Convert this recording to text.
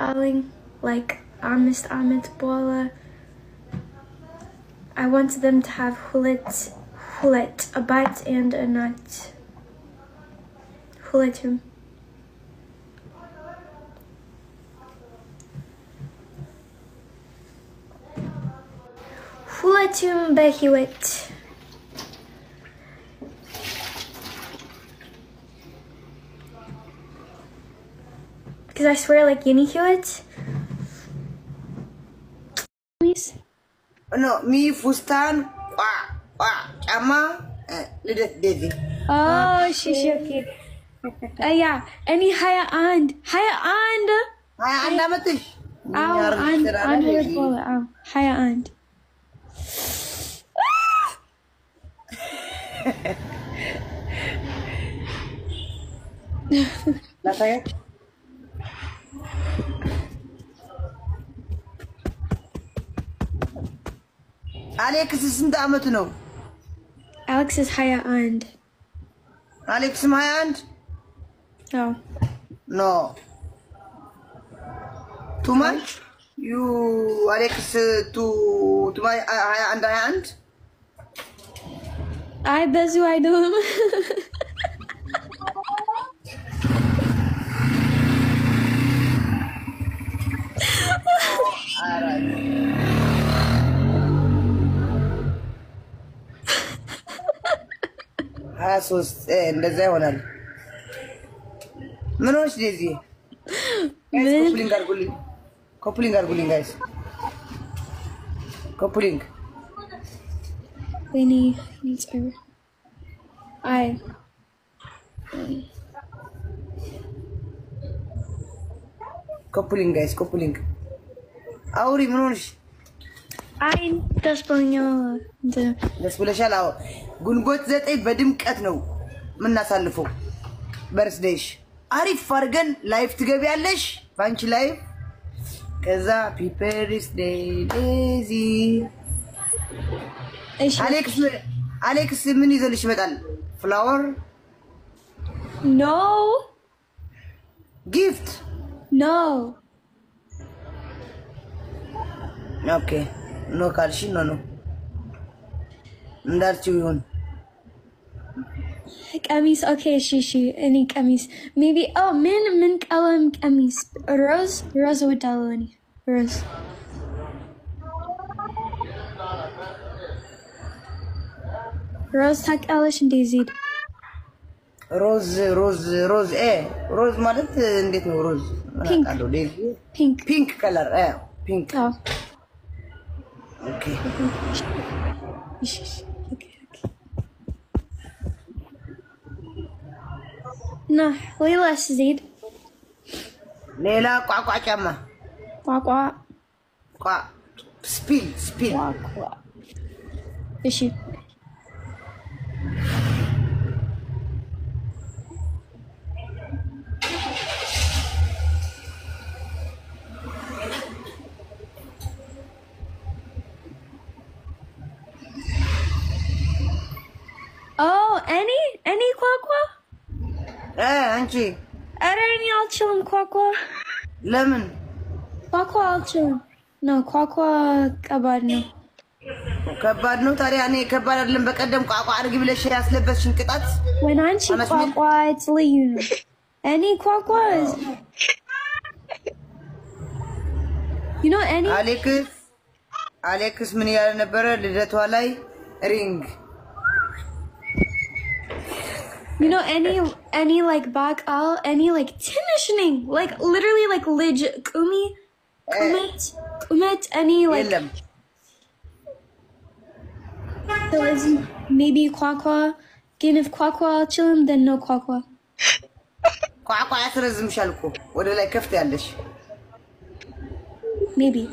aling like Amist Amit Bola. I want them to have hulet, a bat and a nut. Huletum. Huletum behuit. Because I swear, like, Yini Hewitt. Please? No, me, Fustan, Chama, Lidet Daisy. Oh, she's okay. Yeah, any Haya and. Haya and! Haya and Amatish. Ow, and her bola, ow. Haya and. Last saya. Alex ስንት አመቱ ነው? Alex is Haya and. Alex Haya and? No. No. Too much? You Alex to my Haya and? I bezu I do. ሶስት እንደዛ ይሆናል። ምን ሆነሽ ዴዚ? ኮፕሊንግ አርጉልኝ ጋይስ ኮፕሊንግ We needs over. ኮፕሊንግ ጋይስ ኮፕሊንግ አውሪ ምን ሆነሽ? ደስ ብለሻል? አዎ ጉንቦት 9 በድምቀት ነው ምናሳልፈው በርዝዴይሽ አሪፍ አድርገን ላይፍ ትገቢያለሽ ባንቺ ላይፍ ከዛ ፒፐርስ ዴዚ አሌክስ ምን ይዘልሽ ይመጣል? ፍላወር No ጊፍት No ኦኬ ኖ ካልሽ ኖ እንዳልችው ይሁን ቀሚስ okay she any ቀሚስ maybe ምን ቀለም ቀሚስ rose ወዳለኒ rose ታውቂያለሽ እንዴ ዜድ ሮዝ ማለት እንዴት ነው ሮዝ አለው ዴዚ ፒንክ ከለር ፒንክ ኦኬ ና ሌላስ ዜድ ሌላ ቋቋ ጫማ ስፒል እሺ any ኳኳ አንቺ አረኝ አልችልም ኳኳ ለምን ኳኳ አልችልም ነው ኳኳ ከባድ ነው ታዲያ እኔ ከባድ አይደለም በቀደም ቋቋ አድርጊ ብለሽ ያስለበስሽን ቅጣት when አንቺ ኳኳ it's ልዩ ነው any ኳኳ you know any አሌክስ ምን ያለ ነበር ልደቷ ላይ ሪንግ You know any like back all any like tinishing like literally like legit kumet any like so is maybe kwakwa again if kwakwa chillum then no kwakwa ያስረዝምሻል እኮ ወደ ላይ ከፍት ያለሽ maybe